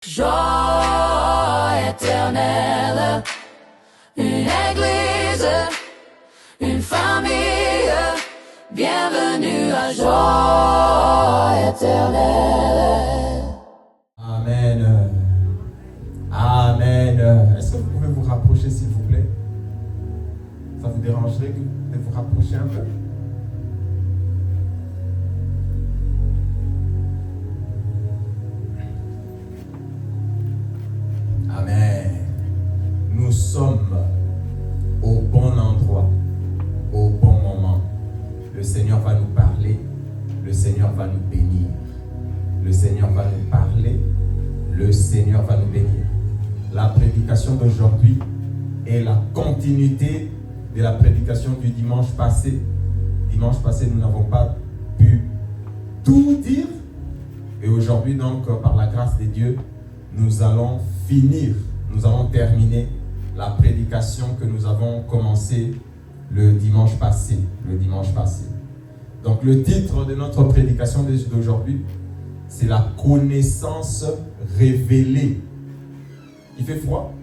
Joie éternelle, une église, une famille, bienvenue à Joie éternelle. Amen. Amen. Est-ce que vous pouvez vous rapprocher s'il vous plaît? Ça vous dérangerait de vous rapprocher un peu? Amen. Nous sommes au bon endroit, au bon moment. Le Seigneur va nous parler, le Seigneur va nous bénir. Le Seigneur va nous parler, le Seigneur va nous bénir. La prédication d'aujourd'hui est la continuité de la prédication du dimanche passé. Dimanche passé, nous n'avons pas pu tout dire. Et aujourd'hui, donc, par la grâce de Dieu, nous allons finir, nous allons terminer la prédication que nous avons commencée le dimanche passé. Donc, le titre de notre prédication d'aujourd'hui, c'est la connaissance révélée. Il fait froid?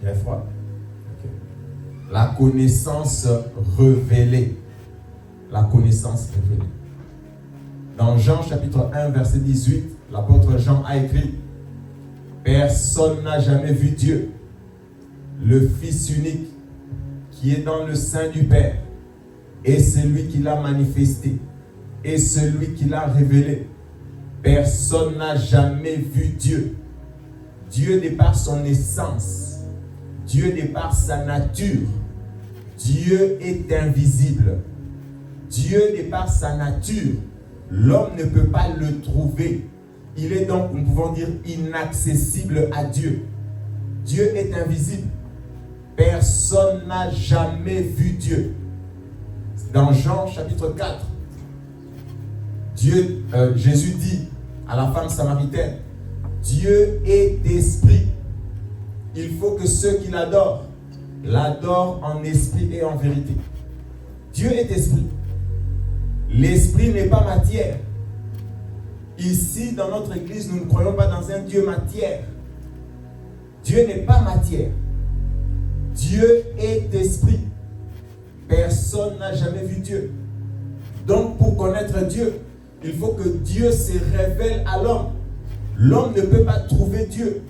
Il fait froid? Okay. La connaissance révélée. La connaissance révélée. Dans Jean chapitre 1, verset 18, l'apôtre Jean a écrit: personne n'a jamais vu Dieu, le Fils unique qui est dans le sein du Père, et celui qui l'a manifesté, et celui qui l'a révélé. Personne n'a jamais vu Dieu. Dieu n'est par son essence. Dieu n'est par sa nature. Dieu est invisible. Dieu n'est par sa nature. L'homme ne peut pas le trouver. Il est donc, nous pouvons dire, inaccessible à Dieu. Dieu est invisible. Personne n'a jamais vu Dieu. Dans Jean chapitre 4, Jésus dit à la femme samaritaine: Dieu est esprit. Il faut que ceux qui l'adorent en esprit et en vérité. Dieu est esprit. L'esprit n'est pas matière. Ici, dans notre église, nous ne croyons pas dans un Dieu matière. Dieu n'est pas matière. Dieu est esprit. Personne n'a jamais vu Dieu. Donc, pour connaître Dieu, il faut que Dieu se révèle à l'homme. L'homme ne peut pas trouver Dieu.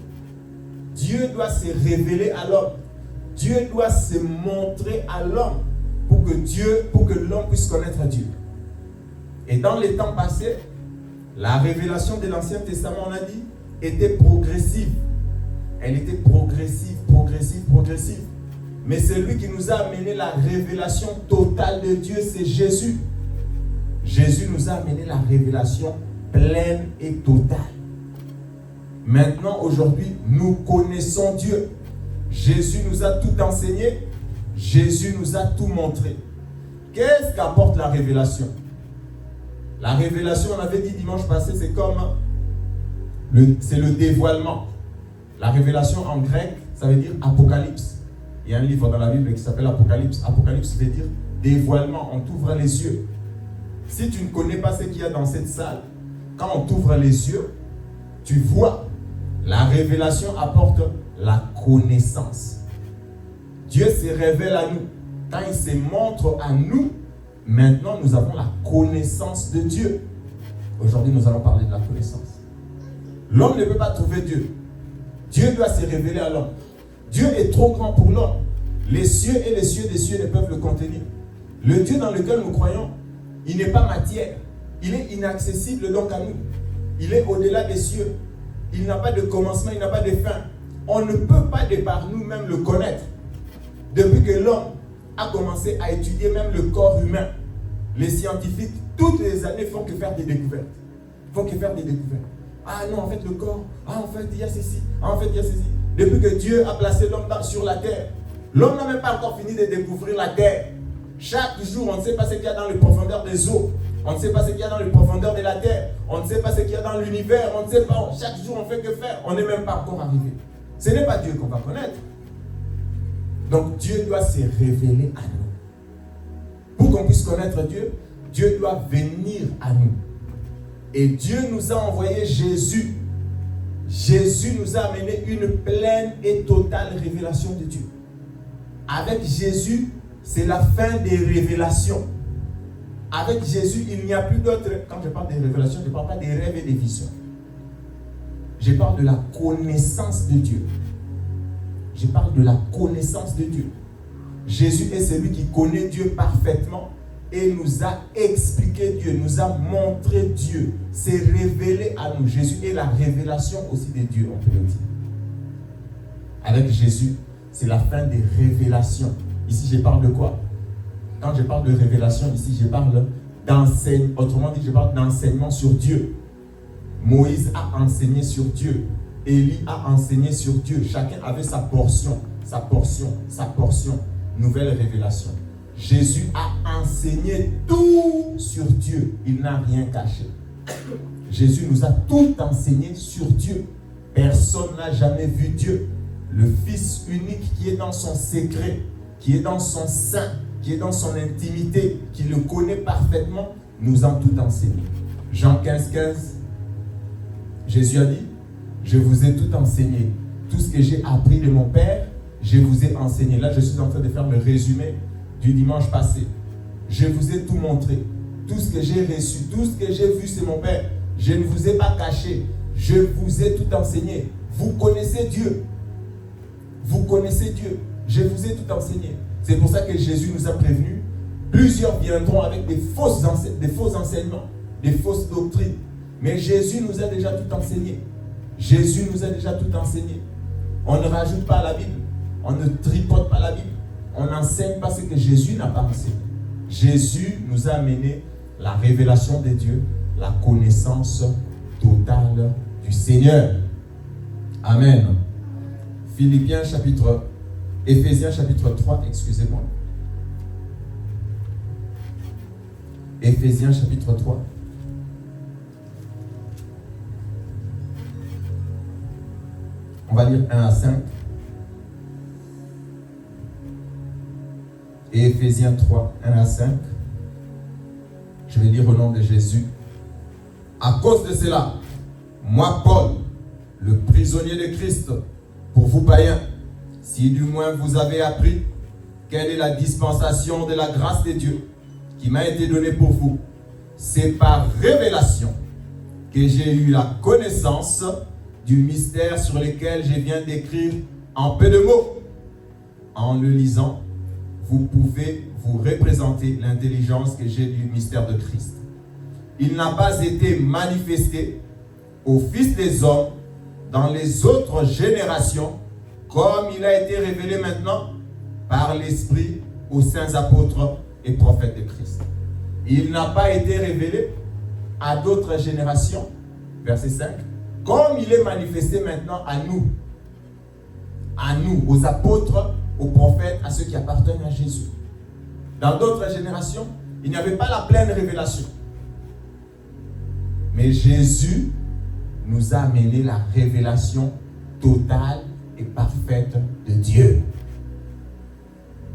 Dieu doit se révéler à l'homme. Dieu doit se montrer à l'homme pour que l'homme puisse connaître Dieu. Et dans les temps passés, la révélation de l'Ancien Testament, on a dit, était progressive. Elle était progressive. Mais celui qui nous a amené la révélation totale de Dieu, c'est Jésus. Jésus nous a amené la révélation pleine et totale. Maintenant, aujourd'hui, nous connaissons Dieu. Jésus nous a tout enseigné. Jésus nous a tout montré. Qu'est-ce qu'apporte la révélation? La révélation, on avait dit dimanche passé, c'est le dévoilement. La révélation en grec, ça veut dire apocalypse. Il y a un livre dans la Bible qui s'appelle Apocalypse. Apocalypse veut dire dévoilement. On t'ouvre les yeux. Si tu ne connais pas ce qu'il y a dans cette salle, quand on t'ouvre les yeux, tu vois. La révélation apporte la connaissance. Dieu se révèle à nous. Quand il se montre à nous, maintenant nous avons la connaissance de Dieu. Aujourd'hui, nous allons parler de la connaissance. L'homme ne peut pas trouver Dieu. Dieu doit se révéler à l'homme. Dieu est trop grand pour l'homme. Les cieux et les cieux des cieux ne peuvent le contenir. Le Dieu dans lequel nous croyons, il n'est pas matière. Il est inaccessible donc à nous. Il est au-delà des cieux. Il n'a pas de commencement, il n'a pas de fin. On ne peut pas de par nous-mêmes le connaître. Depuis que l'homme a commencé à étudier même le corps humain, les scientifiques, toutes les années, font que faire des découvertes. Ah non, en fait, le corps, en fait, il y a ceci, Depuis que Dieu a placé l'homme sur la terre, l'homme n'a même pas encore fini de découvrir la terre. Chaque jour, on ne sait pas ce qu'il y a dans les profondeurs des eaux. On ne sait pas ce qu'il y a dans les profondeurs de la terre. On ne sait pas ce qu'il y a dans l'univers. On ne sait pas. Chaque jour, on fait que faire. On n'est même pas encore arrivé. Ce n'est pas Dieu qu'on va connaître. Donc, Dieu doit se révéler à nous. Pour qu'on puisse connaître Dieu, Dieu doit venir à nous. Et Dieu nous a envoyé Jésus. Jésus nous a amené une pleine et totale révélation de Dieu. Avec Jésus, c'est la fin des révélations. Avec Jésus, il n'y a plus d'autres. Quand je parle des révélations, je ne parle pas des rêves et des visions. Je parle de la connaissance de Dieu. Je parle de la connaissance de Dieu. Jésus est celui qui connaît Dieu parfaitement et nous a expliqué Dieu, nous a montré Dieu, s'est révélé à nous. Jésus est la révélation aussi de Dieu, on peut le dire. Avec Jésus, c'est la fin des révélations. Ici, je parle de quoi? Quand je parle de révélation, ici, je parle d'enseignement. Autrement dit, je parle d'enseignement sur Dieu. Moïse a enseigné sur Dieu. Élie a enseigné sur Dieu. Chacun avait sa portion, sa portion, sa portion. Nouvelle révélation. Jésus a enseigné tout sur Dieu. Il n'a rien caché. Jésus nous a tout enseigné sur Dieu. Personne n'a jamais vu Dieu. Le Fils unique qui est dans son secret, qui est dans son sein, qui est dans son intimité, qui le connaît parfaitement, nous a tout enseigné. Jean 15, 15, Jésus a dit, je vous ai tout enseigné. Tout ce que j'ai appris de mon Père, je vous ai enseigné. Là, je suis en train de faire le résumé du dimanche passé. Je vous ai tout montré. Tout ce que j'ai reçu, tout ce que j'ai vu, c'est mon Père. Je ne vous ai pas caché. Je vous ai tout enseigné. Vous connaissez Dieu. Vous connaissez Dieu. Je vous ai tout enseigné. C'est pour ça que Jésus nous a prévenus. Plusieurs viendront avec des faux enseignements, des fausses doctrines. Mais Jésus nous a déjà tout enseigné. Jésus nous a déjà tout enseigné. On ne rajoute pas à la Bible. On ne tripote pas la Bible. On n'enseigne pas ce que Jésus n'a pas enseigné. Jésus nous a amené la révélation de Dieu, la connaissance totale du Seigneur. Amen. Éphésiens chapitre 3, excusez-moi. Éphésiens chapitre 3. On va lire 1 à 5. Et Éphésiens 3, 1 à 5. Je vais lire au nom de Jésus. À cause de cela, moi, Paul, le prisonnier de Christ, pour vous païens, si du moins vous avez appris quelle est la dispensation de la grâce de Dieu qui m'a été donnée pour vous, c'est par révélation que j'ai eu la connaissance du mystère sur lequel je viens d'écrire en peu de mots. En le lisant, vous pouvez vous représenter l'intelligence que j'ai du mystère de Christ. Il n'a pas été manifesté aux fils des hommes dans les autres générations, comme il a été révélé maintenant par l'Esprit aux saints apôtres et prophètes de Christ. Il n'a pas été révélé à d'autres générations, verset 5, comme il est manifesté maintenant à nous, aux apôtres, aux prophètes, à ceux qui appartiennent à Jésus. Dans d'autres générations, il n'y avait pas la pleine révélation. Mais Jésus nous a amené la révélation totale et parfaite de Dieu.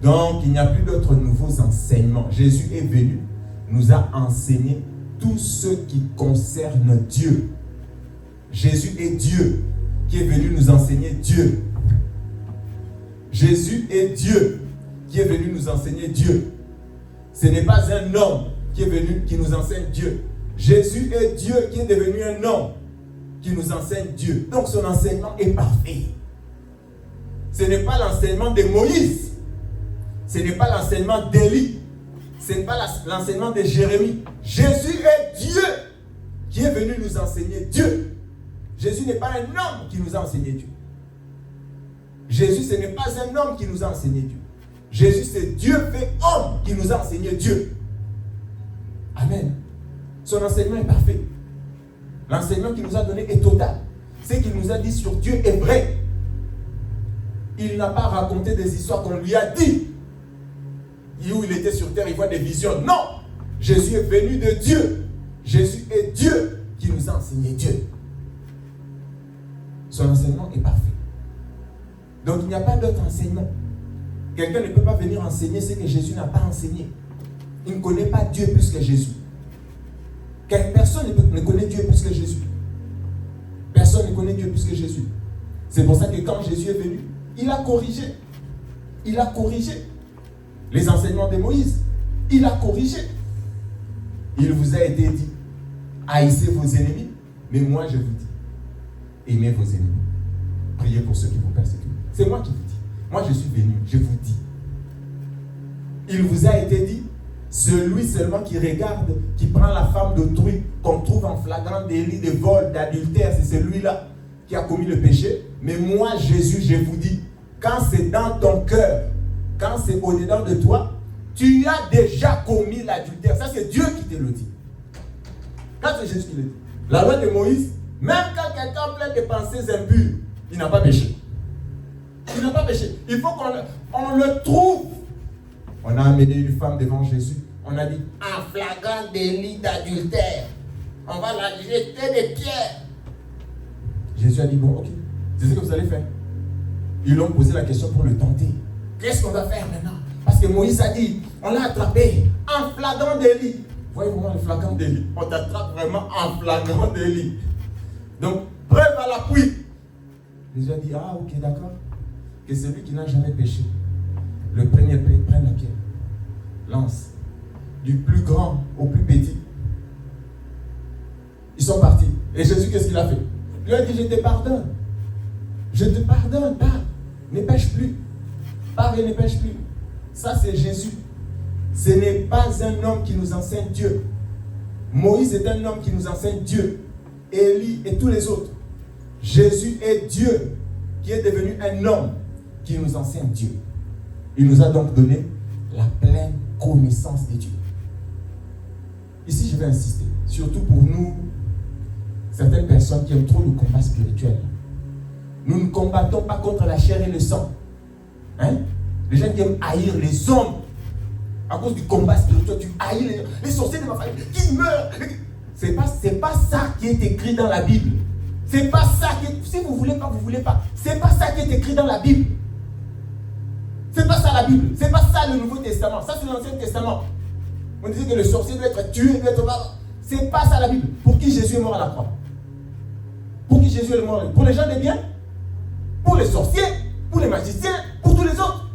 Donc, il n'y a plus d'autres nouveaux enseignements. Jésus est venu, nous a enseigné tout ce qui concerne Dieu. Jésus est Dieu qui est venu nous enseigner Dieu. Jésus est Dieu qui est venu nous enseigner Dieu. Ce n'est pas un homme qui est venu qui nous enseigne Dieu. Jésus est Dieu qui est devenu un homme qui nous enseigne Dieu. Donc son enseignement est parfait. Ce n'est pas l'enseignement de Moïse. Ce n'est pas l'enseignement d'Élie. Ce n'est pas l'enseignement de Jérémie. Jésus est Dieu qui est venu nous enseigner Dieu. Jésus n'est pas un homme qui nous a enseigné Dieu. Jésus, ce n'est pas un homme qui nous a enseigné Dieu. Jésus, c'est Dieu fait homme qui nous a enseigné Dieu. Amen. Son enseignement est parfait. L'enseignement qu'il nous a donné est total. Ce qu'il nous a dit sur Dieu est vrai. Il n'a pas raconté des histoires qu'on lui a dit. Où il était sur terre, il voit des visions. Non! Jésus est venu de Dieu. Jésus est Dieu qui nous a enseigné Dieu. Son enseignement est parfait. Donc il n'y a pas d'autre enseignement. Quelqu'un ne peut pas venir enseigner ce que Jésus n'a pas enseigné. Il ne connaît pas Dieu plus que Jésus. Personne ne connaît Dieu plus que Jésus. Personne ne connaît Dieu plus que Jésus. C'est pour ça que quand Jésus est venu, il a corrigé. Il a corrigé les enseignements de Moïse. Il a corrigé. Il vous a été dit, haïssez vos ennemis, mais moi je vous dis, aimez vos ennemis. Priez pour ceux qui vous persécutent. C'est moi qui vous dis. Moi je suis venu, je vous dis. Il vous a été dit, celui seulement qui regarde, qui prend la femme d'autrui, qu'on trouve en flagrant délit de vol, d'adultère, c'est celui-là qui a commis le péché. Mais moi, Jésus, je vous dis, quand c'est dans ton cœur, quand c'est au-dedans de toi, tu as déjà commis l'adultère. Ça, c'est Dieu qui te le dit. Quand c'est Jésus qui le dit. La loi de Moïse, même quand quelqu'un plein de pensées impures, il n'a pas péché. Il n'a pas péché. Il faut qu'on le trouve. On a amené une femme devant Jésus. On a dit, en flagrant délit d'adultère, on va la jeter des pierres. Jésus a dit, bon, ok, c'est ce que vous allez faire. Ils l'ont posé la question pour le tenter. Qu'est-ce qu'on va faire maintenant? Parce que Moïse a dit, on l'a attrapé en flagrant délit. Voyez vraiment le flagrant délit. On t'attrape vraiment en flagrant délit. Donc, preuve à l'appui. Jésus a dit, ah ok, d'accord. Que celui qui n'a jamais péché, le premier prenne la pierre. Lance. Du plus grand au plus petit. Ils sont partis. Et Jésus, qu'est-ce qu'il a fait? Il a dit, je te pardonne. Je te pardonne, pars. Ne pêche plus. Pars et ne pêche plus. Ça, c'est Jésus. Ce n'est pas un homme qui nous enseigne Dieu. Moïse est un homme qui nous enseigne Dieu. Élie et tous les autres. Jésus est Dieu qui est devenu un homme qui nous enseigne Dieu. Il nous a donc donné la pleine connaissance de Dieu. Ici, je vais insister, surtout pour nous, certaines personnes qui aiment trop le combat spirituel. Nous ne combattons pas contre la chair et le sang. Hein? Les gens qui aiment haïr les hommes à cause du combat spirituel, tu haïs les sorciers de ma famille qui meurent. C'est pas ça qui est écrit dans la Bible. C'est pas ça qui, si vous voulez pas, vous voulez pas. C'est pas ça qui est écrit dans la Bible. C'est pas ça la Bible. C'est pas ça le Nouveau Testament. Ça c'est l'Ancien Testament. On disait que le sorcier doit être tué, doit être mort. C'est pas ça la Bible. Pour qui Jésus est mort à la croix? Pour qui Jésus est mort? Pour les gens des biens? Pour les sorciers? Pour les magiciens? Pour tous les autres?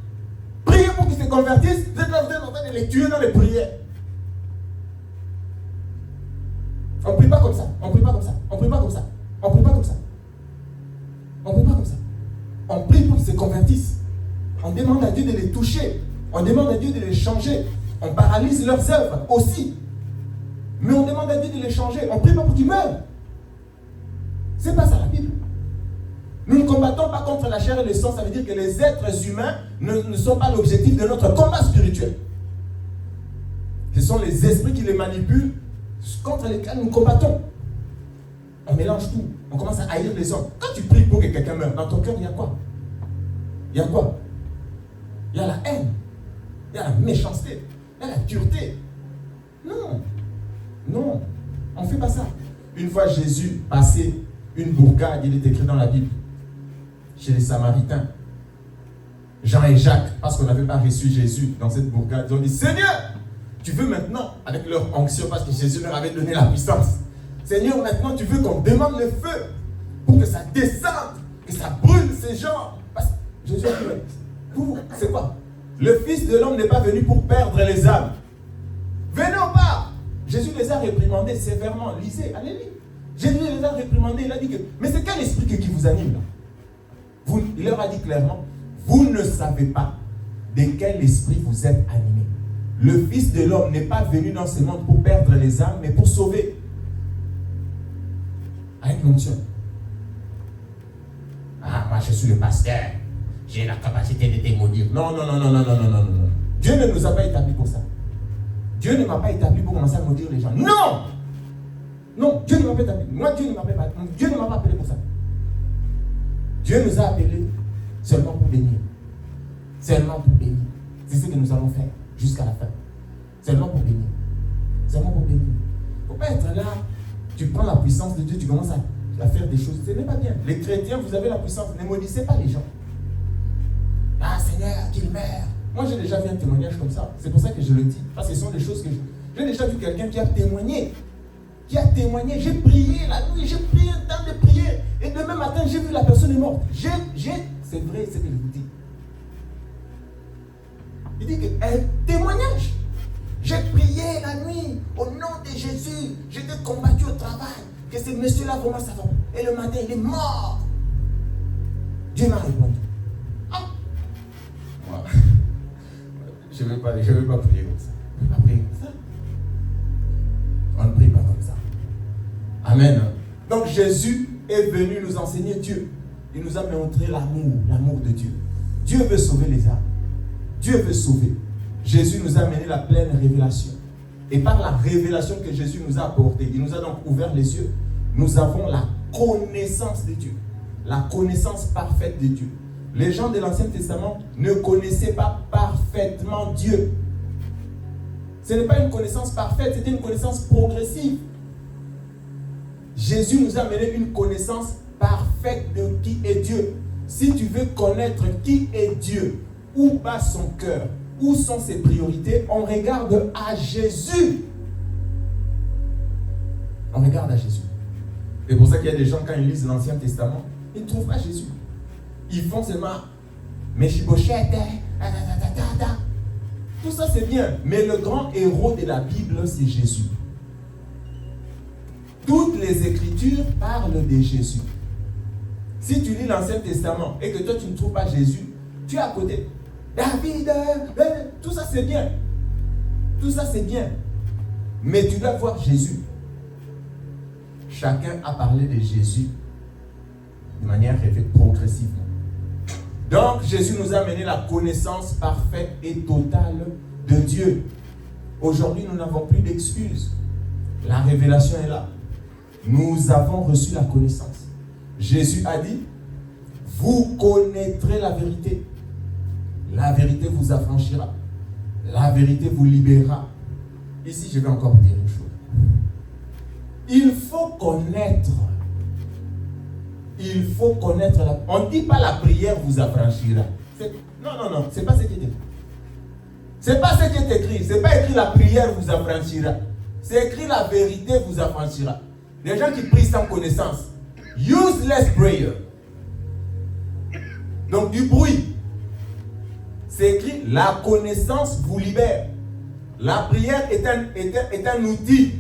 Priez pour qu'ils se convertissent. Vous êtes là, vous êtes en train de les tuer dans les prières. On ne prie pas comme ça. On ne prie pas comme ça. On ne prie pas comme ça. On ne prie pas comme ça. On ne prie pas comme ça. On prie pour qu'ils se convertissent. On demande à Dieu de les toucher. On demande à Dieu de les changer. On paralyse leurs œuvres aussi. Mais on demande à Dieu de les changer. On ne prie pas pour qu'ils meurent. C'est pas ça la Bible. Nous ne combattons pas contre la chair et le sang. Ça veut dire que les êtres humains ne sont pas l'objectif de notre combat spirituel. Ce sont les esprits qui les manipulent, contre lesquels nous combattons. On mélange tout. On commence à haïr les hommes. Quand tu pries pour que quelqu'un meure, dans ton cœur, il y a quoi? Il y a quoi? Il y a la haine. Il y a la méchanceté. Il y a la dureté. Non. Non. On ne fait pas ça. Une fois Jésus passait une bourgade, il est écrit dans la Bible, chez les Samaritains. Jean et Jacques, parce qu'on n'avait pas reçu Jésus dans cette bourgade, ils ont dit, Seigneur, tu veux maintenant, avec leur onction, parce que Jésus leur avait donné la puissance, Seigneur, maintenant tu veux qu'on demande le feu pour que ça descende, que ça brûle ces gens. Parce que Jésus a dit, c'est quoi? Le Fils de l'homme n'est pas venu pour perdre les âmes. Venez au bar. Jésus les a réprimandés sévèrement. Lisez, allez lire. Jésus les a réprimandés. Il a dit que, mais c'est quel esprit qui vous anime là? Il leur a dit clairement, vous ne savez pas de quel esprit vous êtes animé. Le Fils de l'homme n'est pas venu dans ce monde pour perdre les âmes, mais pour sauver. Avec l'onction. Ah, moi je suis le pasteur. J'ai la capacité de démolir. Non. Dieu ne nous a pas établis pour ça. Dieu ne m'a pas établi pour commencer à maudire les gens. Non! Non, Dieu ne m'a pas établi. Moi, Dieu ne m'a pas appelé. Dieu ne m'a pas appelé pour ça. Dieu nous a appelés seulement pour bénir. Seulement pour bénir. C'est ce que nous allons faire jusqu'à la fin. Seulement pour bénir. Seulement pour bénir. Il ne faut pas être là, tu prends la puissance de Dieu, tu commences à faire des choses. Ce n'est pas bien. Les chrétiens, vous avez la puissance. Ne maudissez pas les gens. Ah Seigneur, qu'il meure. Moi, j'ai déjà vu un témoignage comme ça. C'est pour ça que je le dis. Parce que ce sont des choses que j'ai déjà vu quelqu'un qui a témoigné. qui a témoigné. J'ai prié la nuit, j'ai pris un temps de prière. Et demain matin, j'ai vu la personne est morte. C'est vrai ce que je vous dis. Il dit qu'un témoignage. J'ai prié la nuit au nom de Jésus. J'étais combattu au travail. Que ce monsieur-là vraiment ça va. Et le matin, il est mort. Dieu m'a répondu. Ah. Moi, je ne vais pas prier comme ça. Je ne vais pas prier comme ça. On ne prie pas comme ça. Amen. Donc Jésus est venu nous enseigner Dieu. Il nous a montré l'amour de Dieu. Dieu veut sauver les âmes. Dieu veut sauver. Jésus nous a amené la pleine révélation. Et par la révélation que Jésus nous a apportée, il nous a donc ouvert les yeux. Nous avons la connaissance de Dieu. La connaissance parfaite de Dieu. Les gens de l'Ancien Testament ne connaissaient pas parfaitement Dieu. Ce n'est pas une connaissance parfaite, c'était une connaissance progressive. Jésus nous a amené une connaissance parfaite de qui est Dieu. Si tu veux connaître qui est Dieu, où bat son cœur, où sont ses priorités, on regarde à Jésus. On regarde à Jésus. C'est pour ça qu'il y a des gens, quand ils lisent l'Ancien Testament, ils ne trouvent pas Jésus. Ils font seulement Mephibosheth, tout ça c'est bien, mais le grand héros de la Bible, c'est Jésus. Toutes les Écritures parlent de Jésus. Si tu lis l'Ancien Testament et que toi tu ne trouves pas Jésus, tu es à côté. David, tout ça c'est bien. Tout ça c'est bien. Mais tu dois voir Jésus. Chacun a parlé de Jésus de manière progressivement. Donc Jésus nous a amené la connaissance parfaite et totale de Dieu. Aujourd'hui, nous n'avons plus d'excuses. La révélation est là. Nous avons reçu la connaissance. Jésus a dit, vous connaîtrez la vérité. La vérité vous affranchira. La vérité vous libérera. Ici, je vais encore dire une chose. Il faut connaître. Il faut connaître. On ne dit pas la prière vous affranchira. Non, c'est pas ce qui est écrit. C'est pas ce qui est écrit. C'est pas écrit la prière vous affranchira. C'est écrit la vérité vous affranchira. Les gens qui prient sans connaissance. Useless prayer. Donc du bruit. C'est écrit la connaissance vous libère. La prière est un outil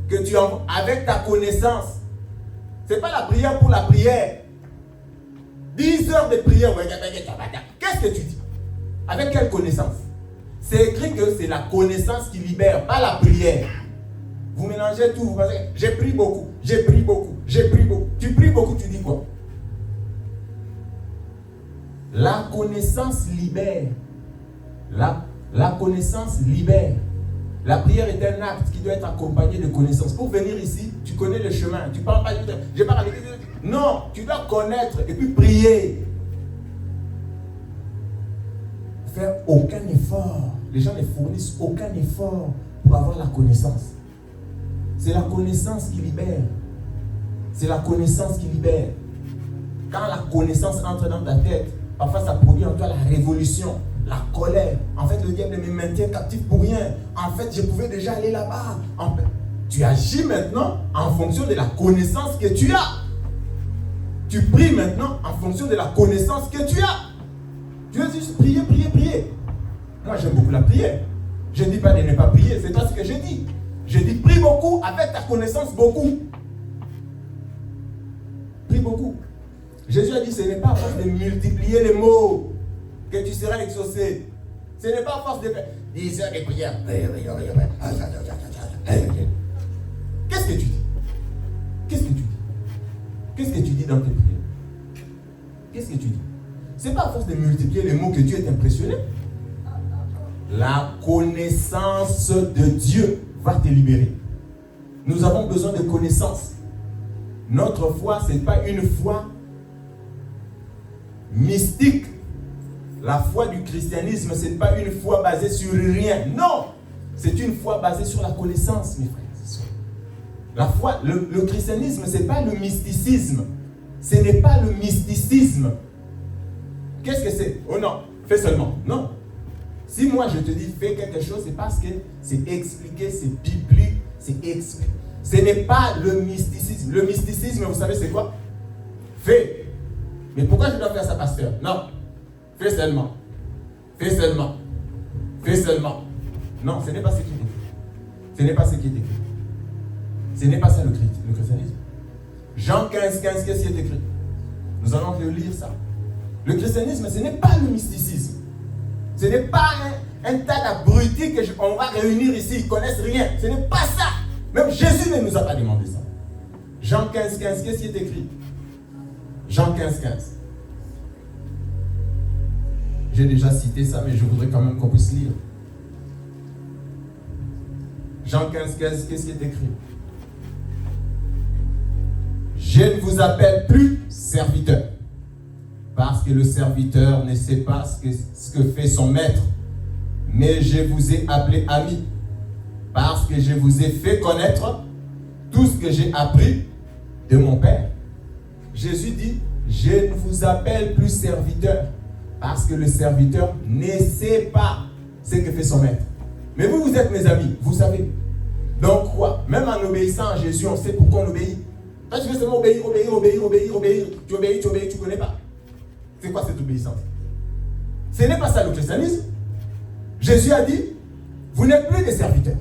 que tu as avec ta connaissance. Ce n'est pas la prière pour la prière. 10 heures de prière. Qu'est-ce que tu dis? Avec quelle connaissance? C'est écrit que c'est la connaissance qui libère, pas la prière. Vous mélangez tout. Vous pensez, j'ai pris beaucoup, j'ai pris beaucoup, j'ai pris beaucoup. Tu pries beaucoup, tu dis quoi? La connaissance libère. La connaissance libère. La prière est un acte qui doit être accompagné de connaissance. Pour venir ici, tu connais le chemin. Tu ne parles pas du temps. Je parle avec Dieu. Non, tu dois connaître et puis prier. Faire aucun effort. Les gens ne fournissent aucun effort pour avoir la connaissance. C'est la connaissance qui libère. C'est la connaissance qui libère. Quand la connaissance entre dans ta tête, parfois ça produit en toi la révolution. La colère. En fait, le diable me maintient captif pour rien. En fait, je pouvais déjà aller là-bas. En fait, tu agis maintenant en fonction de la connaissance que tu as. Tu pries maintenant en fonction de la connaissance que tu as. Tu veux juste prier, prier, prier. Moi, j'aime beaucoup la prière. Je ne dis pas de ne pas prier. C'est pas ce que je dis. Je dis prie beaucoup avec ta connaissance beaucoup. Prie beaucoup. Jésus a dit, ce n'est pas à force de multiplier les mots que tu seras exaucé. Ce n'est pas à force de faire 10 heures de prière. Qu'est-ce que tu dis? Qu'est-ce que tu dis? Qu'est-ce que tu dis dans tes prières? Qu'est-ce que tu dis? Ce n'est pas à force de multiplier les mots que Dieu est impressionné. La connaissance de Dieu va te libérer. Nous avons besoin de connaissance. Notre foi, ce n'est pas une foi mystique. La foi du christianisme, ce n'est pas une foi basée sur rien. Non, c'est une foi basée sur la connaissance, mes frères et sœurs. La foi, le christianisme, ce n'est pas le mysticisme. Ce n'est pas le mysticisme. Qu'est-ce que c'est? Oh non, fais seulement. Non. Si moi je te dis fais quelque chose, c'est parce que c'est expliqué, c'est biblique, c'est expliqué. Ce n'est pas le mysticisme. Le mysticisme, vous savez, c'est quoi? Fais. Mais pourquoi je dois faire ça, pasteur? Non. Fais seulement. Fais seulement. Fais seulement. Non, ce n'est pas ce qui est écrit. Ce n'est pas ce qui est écrit. Ce n'est pas ça le christianisme. Jean 15, 15, qu'est-ce qui est écrit? Nous allons relire ça. Le christianisme, ce n'est pas le mysticisme. Ce n'est pas un tas d'abrutis qu'on va réunir ici, ils ne connaissent rien. Ce n'est pas ça. Même Jésus ne nous a pas demandé ça. Jean 15, 15, qu'est-ce qui est écrit? Jean 15, 15. J'ai déjà cité ça, mais je voudrais quand même qu'on puisse lire. Jean 15, 15, qu'est-ce qui est écrit? Je ne vous appelle plus serviteur, parce que le serviteur ne sait pas ce que fait son maître. Mais je vous ai appelé ami, parce que je vous ai fait connaître tout ce que j'ai appris de mon Père. Jésus dit, je ne vous appelle plus serviteur, parce que le serviteur ne sait pas ce que fait son maître. Mais vous, vous êtes mes amis, vous savez. Donc quoi? Même en obéissant à Jésus, on sait pourquoi on obéit. Toi, tu veux seulement obéir. Tu obéis, tu ne connais pas. C'est quoi cette obéissance? Ce n'est pas ça le christianisme. Jésus a dit, vous n'êtes plus des serviteurs.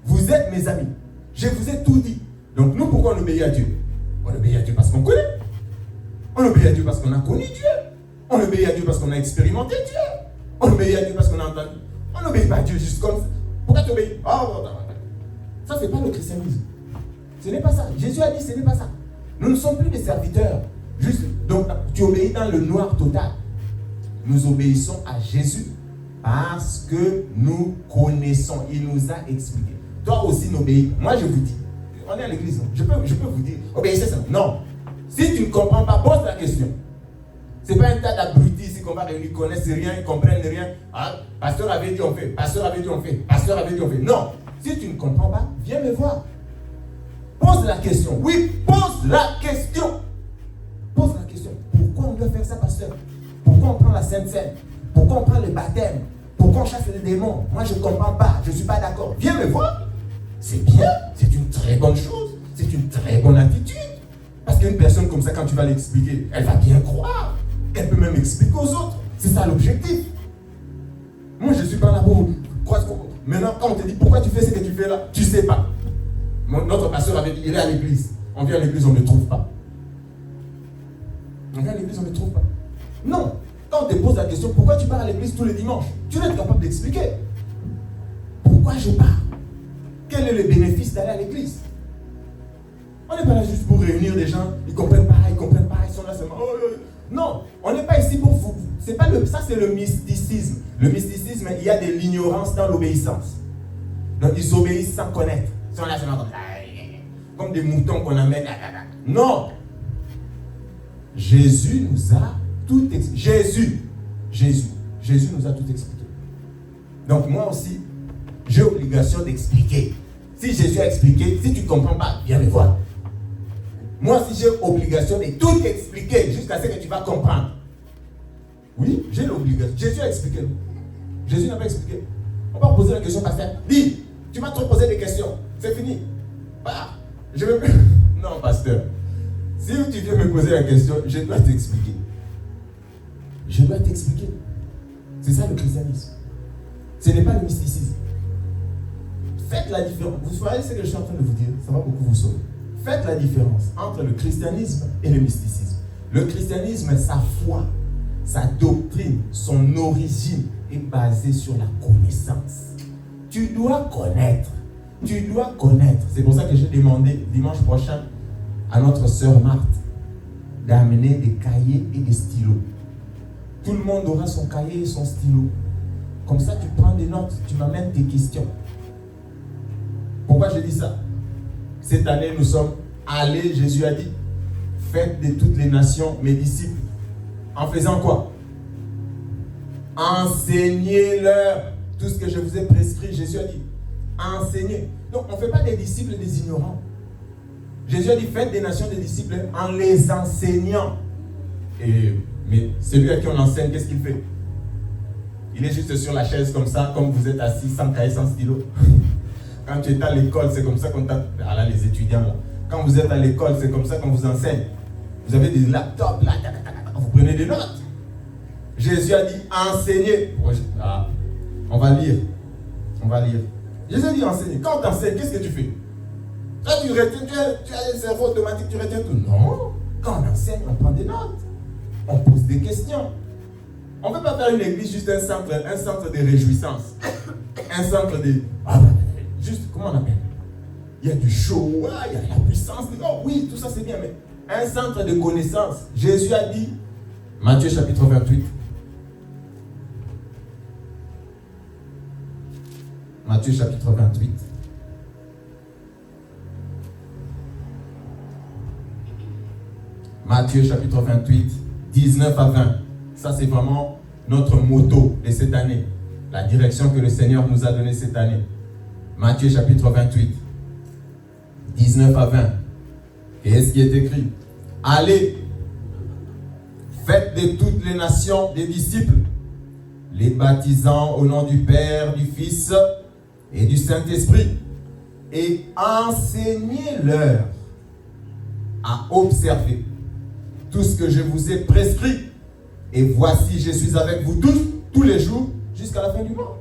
Vous êtes mes amis. Je vous ai tout dit. Donc nous, pourquoi on obéit à Dieu? On obéit à Dieu parce qu'on connaît. On obéit à Dieu parce qu'on a connu Dieu. On obéit à Dieu parce qu'on a expérimenté Dieu. On obéit à Dieu parce qu'on a entendu. On n'obéit pas à Dieu juste comme ça. Pourquoi tu obéis? Ça, c'est pas le christianisme. Ce n'est pas ça. Jésus a dit, ce n'est pas ça. Nous ne sommes plus des serviteurs. Juste, donc, tu obéis dans le noir total. Nous obéissons à Jésus parce que nous connaissons. Il nous a expliqué. Toi aussi, n'obéis. Moi, je vous dis, on est à l'église, je peux vous dire, obéissez ça. Non. Si tu ne comprends pas, pose la question. Ce n'est pas un tas d'abrutis ici qu'on va réunir, ils ne connaissent rien, ils ne comprennent rien. Ah, pasteur avait dit on fait, pasteur avait dit on fait, pasteur avait dit on fait. Non. Si tu ne comprends pas, viens me voir. Pose la question. Oui, pose la question. Pose la question. Pourquoi on doit faire ça, pasteur? Pourquoi on prend la Sainte Seine? Pourquoi on prend le baptême? Pourquoi on chasse les démons? Moi, je ne comprends pas. Je ne suis pas d'accord. Viens me voir. C'est bien. C'est une très bonne chose. C'est une très bonne attitude. Parce qu'une personne comme ça, quand tu vas l'expliquer, elle va bien croire. Elle peut même expliquer aux autres. C'est ça l'objectif. Moi, je ne suis pas là pour... Maintenant, quand on te dit pourquoi tu fais ce que tu fais là, tu ne sais pas. Notre pasteur avait dit, il est à l'église. On vient à l'église, on ne le trouve pas. On vient à l'église, on ne le trouve pas. Non. Quand on te pose la question, pourquoi tu pars à l'église tous les dimanches? Tu dois être capable d'expliquer. Pourquoi je pars? Quel est le bénéfice d'aller à l'église? On n'est pas là juste pour réunir des gens, ils ne comprennent pas, ils sont là seulement. Non, on n'est pas ici pour vous. Ça, c'est le mysticisme. Le mysticisme, il y a de l'ignorance dans l'obéissance. Donc, ils obéissent sans connaître. Ils sont là seulement comme des moutons qu'on amène. Non. Jésus nous a tout expliqué. Jésus nous a tout expliqué. Donc, moi aussi, j'ai obligation d'expliquer. Si Jésus a expliqué, si tu ne comprends pas, viens me voir. Moi aussi, j'ai obligation de tout expliquer jusqu'à ce que tu vas comprendre. Oui, j'ai l'obligation. Jésus a expliqué. Jésus n'a pas expliqué. On va poser la question, pasteur. Dis, tu m'as trop posé des questions. C'est fini. Bah, je veux plus. Non, pasteur. Si tu viens me poser la question, je dois t'expliquer. Je dois t'expliquer. C'est ça le christianisme. Ce n'est pas le mysticisme. Faites la différence. Vous voyez ce que je suis en train de vous dire. Ça va beaucoup vous sauver. Faites la différence entre le christianisme et le mysticisme. Le christianisme, sa foi, sa doctrine, son origine est basée sur la connaissance. Tu dois connaître. Tu dois connaître. C'est pour ça que j'ai demandé dimanche prochain à notre sœur Marthe d'amener des cahiers et des stylos. Tout le monde aura son cahier et son stylo. Comme ça, tu prends des notes, tu m'amènes tes questions. Pourquoi je dis ça? Cette année, nous sommes allés, Jésus a dit, faites de toutes les nations mes disciples. En faisant quoi? Enseignez-leur tout ce que je vous ai prescrit. Jésus a dit, enseignez. Donc, on ne fait pas des disciples des ignorants. Jésus a dit, faites des nations des disciples en les enseignant. Mais celui à qui on enseigne, qu'est-ce qu'il fait? Il est juste sur la chaise comme ça, comme vous êtes assis, sans cahier, sans stylo. Quand tu es à l'école, c'est comme ça qu'on t'a... Ah là, les étudiants, là. Quand vous êtes à l'école, c'est comme ça qu'on vous enseigne. Vous avez des laptops, là, vous prenez des notes. Jésus a dit, enseignez. Ah, on va lire. On va lire. Jésus a dit, enseignez. Quand on t'enseigne, qu'est-ce que tu fais? Toi, tu retiens, tu as un cerveau automatique, tu retiens tout. Non. Quand on enseigne, on prend des notes. On pose des questions. On ne peut pas faire une église juste un centre de réjouissance. Un centre de... juste, comment on appelle? Il y a du show, il y a la puissance. Oh oui, tout ça c'est bien, mais un centre de connaissance. Jésus a dit, Matthieu chapitre 28. Matthieu chapitre 28. Matthieu chapitre 28, 19 à 20. Ça c'est vraiment notre motto de cette année. La direction que le Seigneur nous a donnée cette année. Matthieu chapitre 28, 19 à 20. Qu'est-ce qui est écrit? Allez, faites de toutes les nations des disciples, les baptisant au nom du Père, du Fils et du Saint-Esprit, et enseignez-leur à observer tout ce que je vous ai prescrit. Et voici, je suis avec vous tous les jours, jusqu'à la fin du monde.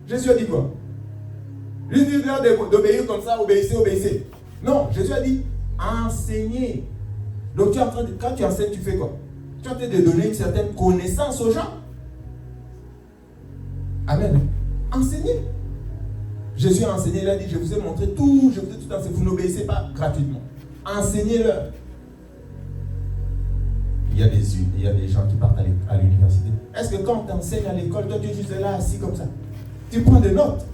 Jésus a dit quoi? Lui dit d'obéir comme ça, obéissez. Non, Jésus a dit, enseignez. Donc tu es en train de, quand tu enseignes, tu fais quoi? Tu es en train de donner une certaine connaissance aux gens. Amen. Enseignez. Jésus a enseigné, il a dit, je vous ai montré tout, je vous ai tout enseigné. Vous n'obéissez pas gratuitement. Enseignez-leur. Il y a des gens qui partent à l'université. Est-ce que quand on t'enseigne à l'école, toi tu es juste là assis comme ça? Tu prends des notes.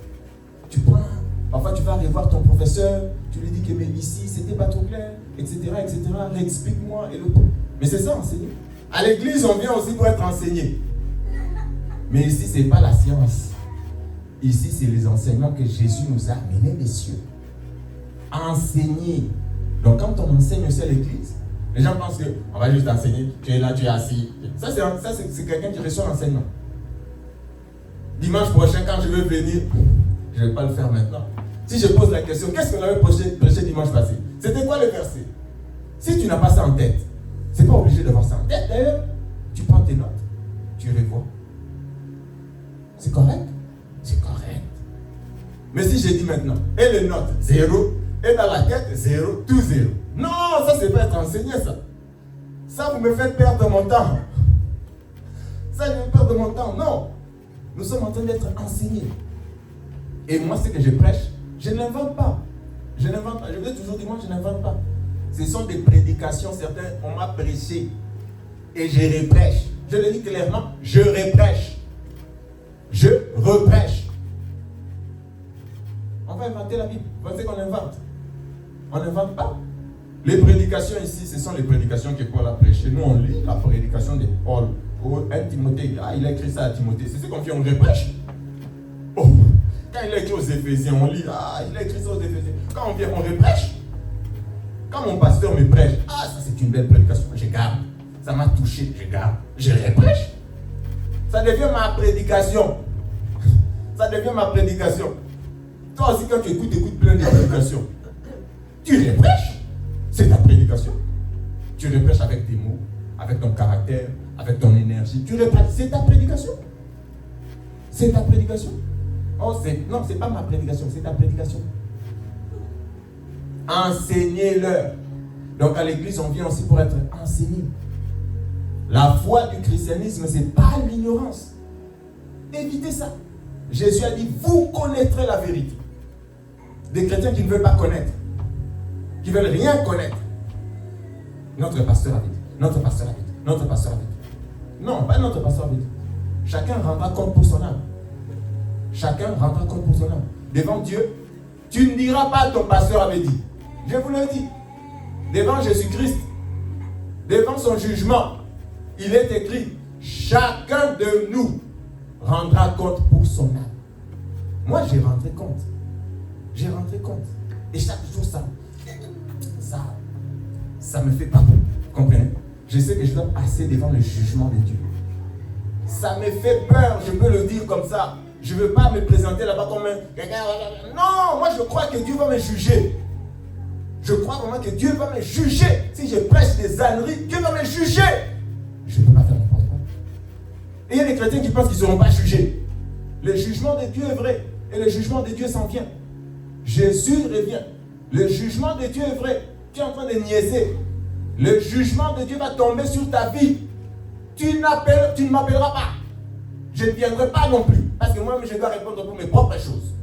Parfois tu vas aller voir ton professeur, tu lui dis que mais ici c'était pas trop clair, etc. Explique-moi. Mais c'est ça, enseigner. À l'église, on vient aussi pour être enseigné. Mais ici, c'est pas la science. Ici, c'est les enseignements que Jésus nous a amenés des cieux. Enseigner. Donc quand on enseigne aussi à l'église, les gens pensent qu'on va juste enseigner, tu es là, tu es assis. Ça, c'est quelqu'un qui reçoit l'enseignement. Dimanche prochain, quand je vais venir, je ne vais pas le faire maintenant. Si je pose la question, qu'est-ce qu'on avait prêché dimanche passé? C'était quoi le verset? Si tu n'as pas ça en tête, c'est pas obligé d'avoir ça en tête d'ailleurs. Tu prends tes notes, tu revois. C'est correct? C'est correct. Mais si je dis maintenant, et les notes, 0, et dans la tête, 0, tout 0. Non, ça c'est pas être enseigné ça. Ça vous me faites perdre mon temps. Ça je vais perdre mon temps. Non. Nous sommes en train d'être enseignés. Et moi, ce que je prêche, je n'invente pas. Je n'invente pas. Je vous ai toujours dit, moi, je n'invente pas. Ce sont des prédications, certains, on m'a prêché. Et je reprêche. Je le dis clairement, je reprêche. Je reprêche. On va inventer la Bible. Vous pensez qu'on invente? On n'invente pas. Les prédications ici, ce sont les prédications que Paul a prêchées. Nous, on lit la prédication de Paul. À Timothée, il a écrit ça à Timothée. C'est ce qu'on fait, on reprêche. Oh. Quand il a écrit aux Éphésiens, on lit, il a écrit ça aux Éphésiens. Quand on vient, on reprêche. Quand mon pasteur me prêche, ça c'est une belle prédication, je garde. Ça m'a touché, je garde. Je reprêche. Ça devient ma prédication. Ça devient ma prédication. Toi aussi, quand tu écoutes plein de prédications, tu reprêches. C'est ta prédication. Tu reprêches avec tes mots, avec ton caractère, avec ton énergie. Tu reprêches. C'est ta prédication. C'est ta prédication. Non, c'est pas ma prédication, c'est ta prédication. Enseignez-leur. Donc à l'église, on vient aussi pour être enseigné. La foi du christianisme, c'est pas l'ignorance. Évitez ça. Jésus a dit, vous connaîtrez la vérité. Des chrétiens qui ne veulent pas connaître, qui ne veulent rien connaître. Notre pasteur avait dit, notre pasteur avait dit, notre pasteur avait dit. Non, pas notre pasteur avait dit. Chacun rendra compte pour son âme. Chacun rendra compte pour son âme. Devant Dieu, tu ne diras pas ton pasteur avait dit. Je vous le dis. Devant Jésus-Christ, devant son jugement, il est écrit, chacun de nous rendra compte pour son âme. Moi, j'ai rendu compte. J'ai rendu compte. Et chaque jour, ça me fait pas bon. Comprenez? Je sais que je dois passer devant le jugement de Dieu. Ça me fait peur, je peux le dire comme ça. Je ne veux pas me présenter là-bas comme quelqu'un. Non, moi je crois que Dieu va me juger. Je crois vraiment que Dieu va me juger. Si je prêche des âneries, Dieu va me juger. Je ne peux pas faire n'importe quoi. Et il y a des chrétiens qui pensent qu'ils ne seront pas jugés. Le jugement de Dieu est vrai. Et le jugement de Dieu s'en vient. Jésus revient. Le jugement de Dieu est vrai. Tu es en train de niaiser. Le jugement de Dieu va tomber sur ta vie. Tu ne m'appelleras pas. Je ne viendrai pas non plus. Parce que moi-même, je dois répondre pour mes propres choses.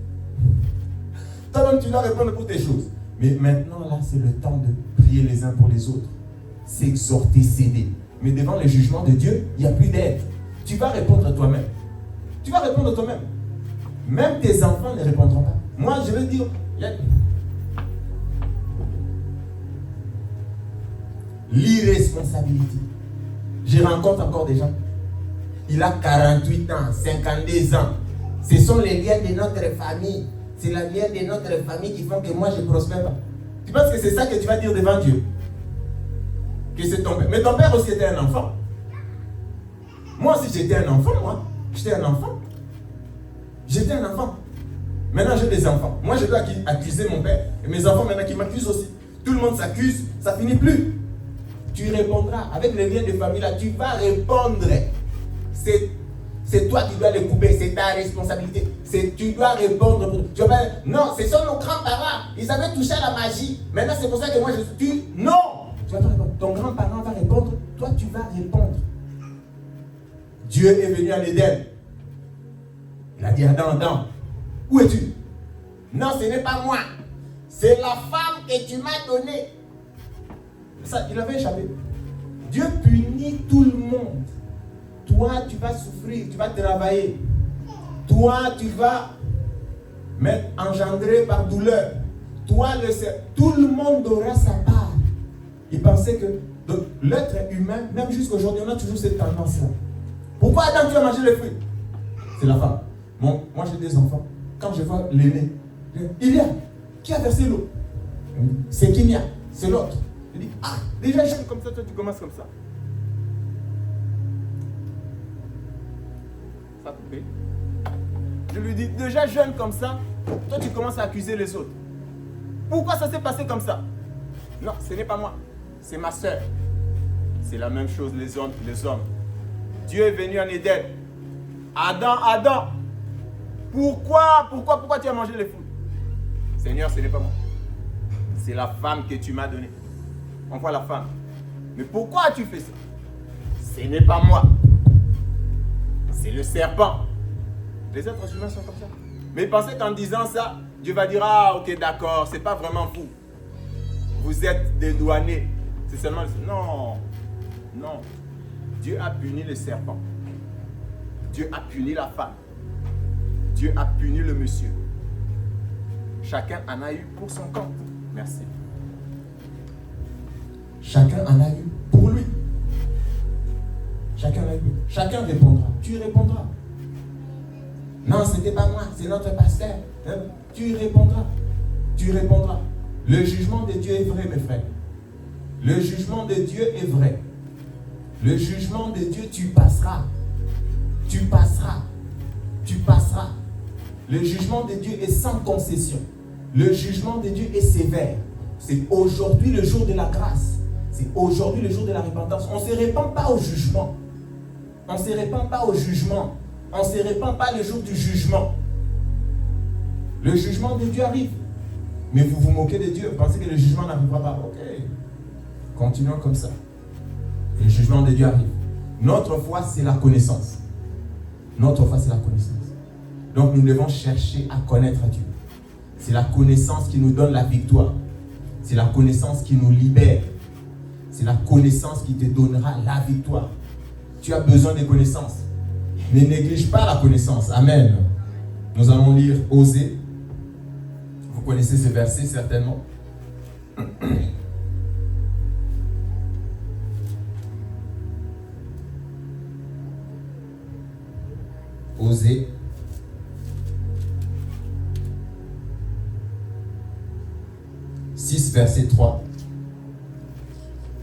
Toi-même, tu dois répondre pour tes choses. Mais maintenant, là, c'est le temps de prier les uns pour les autres. S'exhorter, s'aider. Mais devant le jugement de Dieu, il n'y a plus d'aide. Tu vas répondre toi-même. Tu vas répondre toi-même. Même tes enfants ne répondront pas. Moi, je veux dire... L'irresponsabilité. Je rencontre encore des gens. Il a 48 ans, 52 ans. Ce sont les liens de notre famille. C'est la lien de notre famille qui font que moi je ne prospère pas. Tu penses que c'est ça que tu vas dire devant Dieu? Que c'est ton père. Mais ton père aussi était un enfant. Moi aussi j'étais un enfant, moi. J'étais un enfant. J'étais un enfant. Maintenant j'ai des enfants. Moi je dois accuser mon père. Et mes enfants maintenant qui m'accusent aussi. Tout le monde s'accuse, ça finit plus. Tu répondras. Avec les liens de famille là, tu vas répondre. C'est toi qui dois les couper, c'est ta responsabilité. Tu dois répondre. Non, ce sont nos grands-parents. Ils avaient touché à la magie. Maintenant, c'est pour ça que moi je suis. Non! Tu vas pas répondre. Ton grand-parent va répondre. Toi, tu vas répondre. Dieu est venu en Éden. Il a dit à Adam, où es-tu? Non, ce n'est pas moi. C'est la femme que tu m'as donnée. Ça, il avait échappé. Dieu punit tout le monde. Toi, tu vas souffrir, tu vas travailler. Toi, tu vas engendrer par douleur. Toi, tout le monde aura sa part. Il pensait que l'être humain, même jusqu'aujourd'hui, on a toujours cette tendance-là. Pourquoi Adam, tu as mangé les fruits? C'est la femme. Bon, moi, j'ai des enfants. Quand je vois l'aîné, il y a qui a versé l'eau? C'est qu'il y a, c'est l'autre. Je dis, ah, déjà jeune comme ça, toi, tu commences comme ça. Je lui dis, déjà jeune comme ça, toi tu commences à accuser les autres. Pourquoi ça s'est passé comme ça? Non, ce n'est pas moi, c'est ma soeur. C'est la même chose les hommes. Dieu est venu en Éden. Adam, pourquoi tu as mangé les fruits? Seigneur, ce n'est pas moi. C'est la femme que tu m'as donnée. On voit la femme. Mais pourquoi as-tu fait ça? Ce n'est pas moi. C'est le serpent. Les êtres humains sont comme ça. Mais pensez qu'en disant ça, Dieu va dire, ah ok d'accord, c'est pas vraiment vous. Vous êtes dédouanés. C'est seulement le... Non. Dieu a puni le serpent. Dieu a puni la femme. Dieu a puni le monsieur. Chacun en a eu pour son compte. Merci. Chacun en a eu pour lui. Chacun répondra. Tu répondras. Non, ce n'était pas moi, c'est notre pasteur. Tu répondras. Le jugement de Dieu est vrai, mes frères. Le jugement de Dieu est vrai. Le jugement de Dieu, tu passeras. Le jugement de Dieu est sans concession. Le jugement de Dieu est sévère. C'est aujourd'hui le jour de la grâce. C'est aujourd'hui le jour de la repentance. On ne se répand pas au jugement. On ne se répand pas le jour du jugement. Le jugement de Dieu arrive. Mais vous vous moquez de Dieu. Vous pensez que le jugement n'arrivera pas. Ok. Continuons comme ça. Le jugement de Dieu arrive. Notre foi, c'est la connaissance. Donc nous devons chercher à connaître Dieu. C'est la connaissance qui nous donne la victoire. C'est la connaissance qui nous libère. C'est la connaissance qui te donnera la victoire. Tu as besoin de connaissances. Ne néglige pas la connaissance. Amen. Nous allons lire Osée. Vous connaissez ce verset certainement. Osée. Verset 3.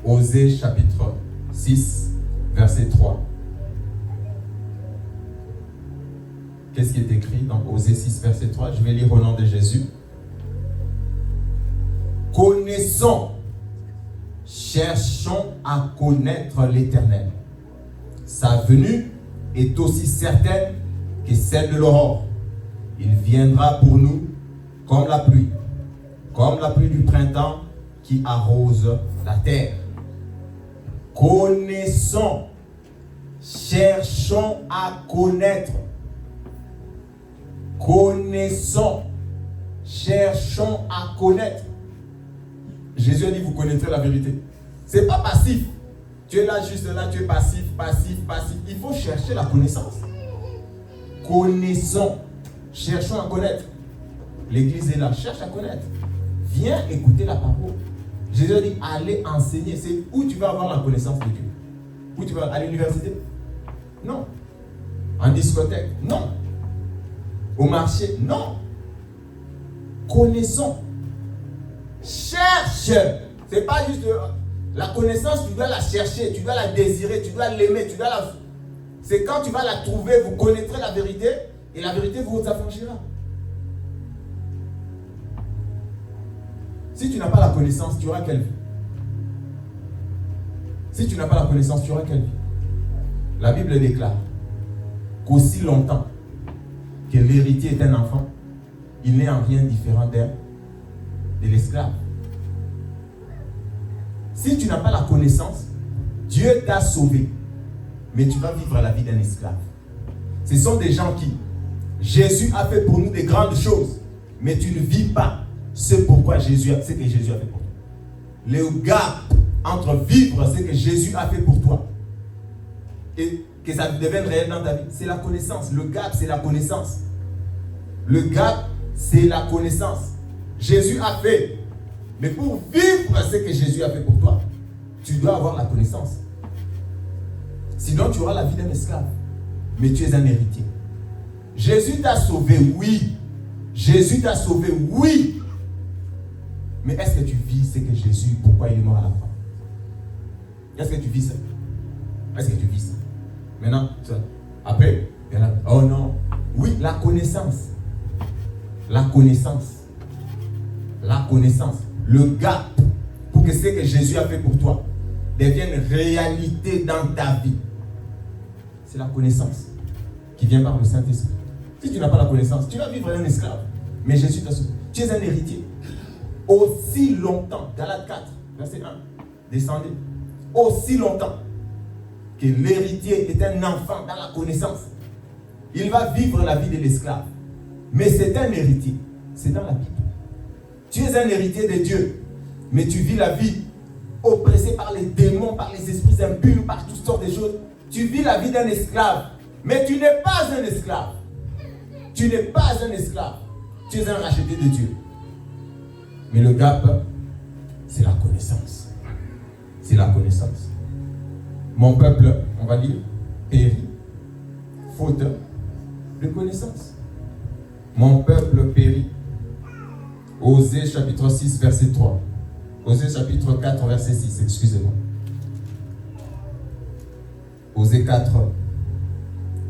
Osée chapitre 6, verset 3. Qu'est-ce qui est écrit dans Osée 6, verset 3? Je vais lire au nom de Jésus. Connaissons, cherchons à connaître l'Éternel. Sa venue est aussi certaine que celle de l'aurore. Il viendra pour nous comme la pluie du printemps qui arrose la terre. Connaissons, cherchons à connaître. Connaissons, cherchons à connaître. Jésus a dit, vous connaîtrez la vérité. Ce n'est pas passif. Tu es là, juste là, tu es passif. Il faut chercher la connaissance. Connaissons, cherchons à connaître. L'église est là, cherche à connaître. Viens écouter la parole. Jésus a dit, allez enseigner. C'est où tu vas avoir la connaissance de Dieu. Où tu vas à l'université? Non. En discothèque? Non. Au marché? Non. Connaissons. Cherche. C'est pas juste la connaissance, tu dois la chercher, tu dois la désirer, tu dois l'aimer, tu dois la... C'est quand tu vas la trouver, vous connaîtrez la vérité et la vérité vous affranchira. Si tu n'as pas la connaissance, tu auras quelle vie? Si tu n'as pas la connaissance, tu auras quelle vie? La Bible déclare qu'aussi longtemps que l'héritier est un enfant, il n'est en rien différent de l'esclave. Si tu n'as pas la connaissance, Dieu t'a sauvé, mais tu vas vivre la vie d'un esclave. Ce sont des gens qui, Jésus a fait pour nous des grandes choses, mais tu ne vis pas ce que Jésus a fait pour toi. Le gap entre vivre ce que Jésus a fait pour toi et que ça devienne réel dans ta vie, c'est la connaissance. Le gap, c'est la connaissance. Le gap, c'est la connaissance. Jésus a fait. Mais pour vivre ce que Jésus a fait pour toi, tu dois avoir la connaissance. Sinon, tu auras la vie d'un esclave. Mais tu es un héritier. Jésus t'a sauvé, oui. Jésus t'a sauvé, oui. Mais est-ce que tu vis ce que Jésus, pourquoi il est mort à la croix? Est-ce que tu vis ça? Est-ce que tu vis ça? Maintenant, après, oh non. Oui, la connaissance. La connaissance. La connaissance. Le gap pour que ce que Jésus a fait pour toi devienne réalité dans ta vie. C'est la connaissance qui vient par le Saint-Esprit. Si tu n'as pas la connaissance, tu vas vivre un esclave. Mais Jésus t'a sauvé. Tu es un héritier. Aussi longtemps, Galates 4, verset 1, descendez. Aussi longtemps que l'héritier est un enfant dans la connaissance, il va vivre la vie de l'esclave. Mais c'est un héritier. C'est dans la Bible. Tu es un héritier de Dieu, mais tu vis la vie oppressé par les démons, par les esprits impurs, par toutes sortes de choses. Tu vis la vie d'un esclave, mais tu n'es pas un esclave. Tu n'es pas un esclave. Tu es un racheté de Dieu. Mais le gap, c'est la connaissance. C'est la connaissance. Mon peuple, on va dire, périt, faute de connaissance. Mon peuple périt. Osée chapitre 6, verset 3. Osée chapitre 4, verset 6, excusez-moi. Osée 4,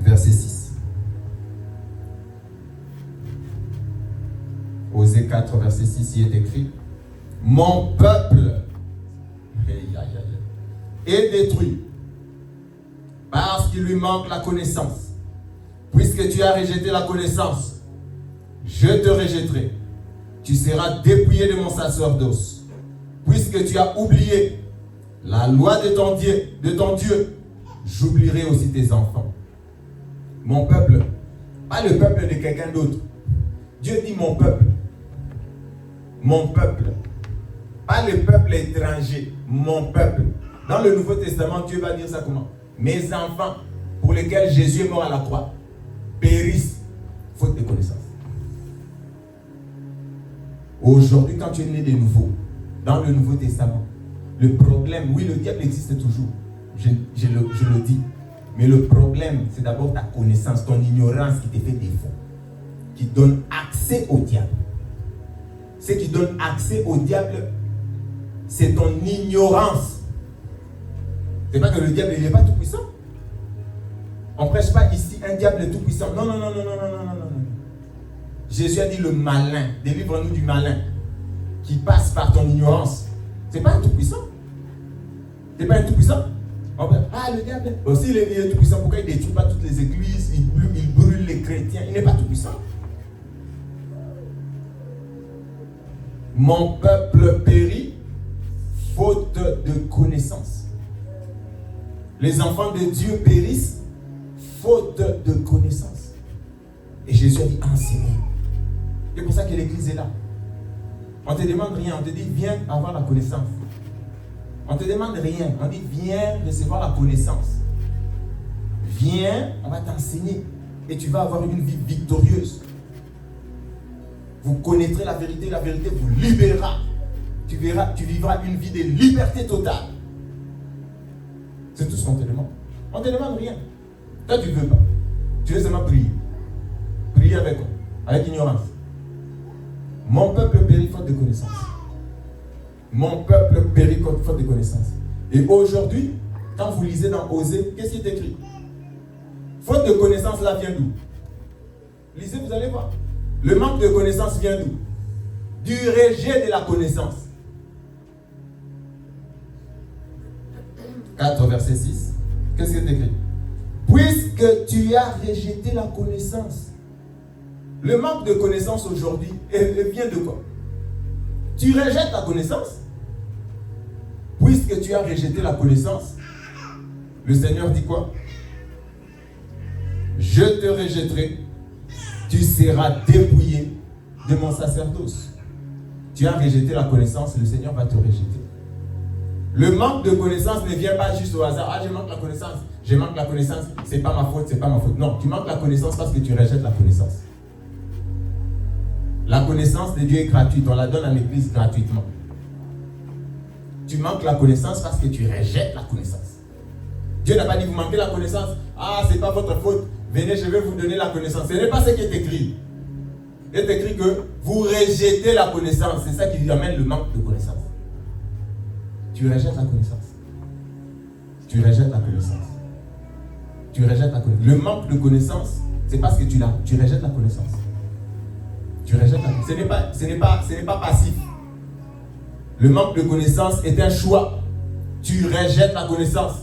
verset 6. Osée 4, verset 6, il est écrit: mon peuple est détruit parce qu'il lui manque la connaissance. Puisque tu as rejeté la connaissance, je te rejetterai. Tu seras dépouillé de mon sacerdoce. Puisque tu as oublié la loi de ton Dieu, j'oublierai aussi tes enfants. Mon peuple, pas le peuple de quelqu'un d'autre. Dieu dit mon peuple. Mon peuple. Pas le peuple étranger, mon peuple. Dans le Nouveau Testament, Dieu va dire ça comment? Mes enfants, pour lesquels Jésus est mort à la croix, périssent faute de connaissance. Aujourd'hui, quand tu es né de nouveau, dans le Nouveau Testament, le problème, oui, le diable existe toujours, je le dis, mais le problème, c'est d'abord ta connaissance, ton ignorance qui te fait défaut, qui donne accès au diable. Ce qui donne accès au diable, c'est ton ignorance. C'est pas que le diable n'est pas tout puissant. On ne prêche pas ici un diable tout puissant. Non. Jésus a dit le malin. Délivre-nous du malin qui passe par ton ignorance. Ce n'est pas un tout puissant. Ce n'est pas un tout puissant. Le diable. Aussi, il est tout puissant. Pourquoi il ne détruit pas toutes les églises? Il brûle les chrétiens. Il n'est pas tout puissant. Mon peuple périt faute de connaissance. Les enfants de Dieu périssent faute de connaissance. Et Jésus a dit enseignez. C'est pour ça que l'église est là. On ne te demande rien, on te dit viens avoir la connaissance. On ne te demande rien, on dit viens recevoir la connaissance. Viens, on va t'enseigner et tu vas avoir une vie victorieuse. Vous connaîtrez la vérité vous libérera. Tu vivras une vie de liberté totale. C'est tout ce qu'on te demande. On ne te demande rien. Toi, tu ne veux pas. Tu veux seulement prier. Prier avec quoi? Avec ignorance. Mon peuple périt faute de connaissance. Mon peuple périt faute de connaissance. Et aujourd'hui, quand vous lisez dans Osée, qu'est-ce qui est écrit? Faute de connaissance, là vient d'où? Lisez, vous allez voir. Le manque de connaissance vient d'où? Du rejet de la connaissance. 4, verset 6. Qu'est-ce qui est écrit? Puisque tu as rejeté la connaissance. Le manque de connaissance aujourd'hui vient de quoi? Tu rejettes la connaissance. Puisque tu as rejeté la connaissance, le Seigneur dit quoi? Je te rejetterai. Tu seras dépouillé de mon sacerdoce. Tu as rejeté la connaissance, le Seigneur va te rejeter. Le manque de connaissance ne vient pas juste au hasard. Je manque la connaissance. Je manque la connaissance. C'est pas ma faute, c'est pas ma faute. Non, tu manques la connaissance parce que tu rejettes la connaissance. La connaissance de Dieu est gratuite. On la donne à l'église gratuitement. Tu manques la connaissance parce que tu rejettes la connaissance. Dieu n'a pas dit vous manquez la connaissance. C'est pas votre faute. Venez, je vais vous donner la connaissance. Ce n'est pas ce qui est écrit. Il est écrit que vous rejetez la connaissance. C'est ça qui amène le manque de connaissance. Tu rejettes la connaissance. Tu rejettes la connaissance. Tu rejettes la connaissance. Le manque de connaissance, c'est parce que tu rejettes la connaissance. Tu rejettes la connaissance. Ce n'est pas passif. Le manque de connaissance est un choix. Tu rejettes la connaissance.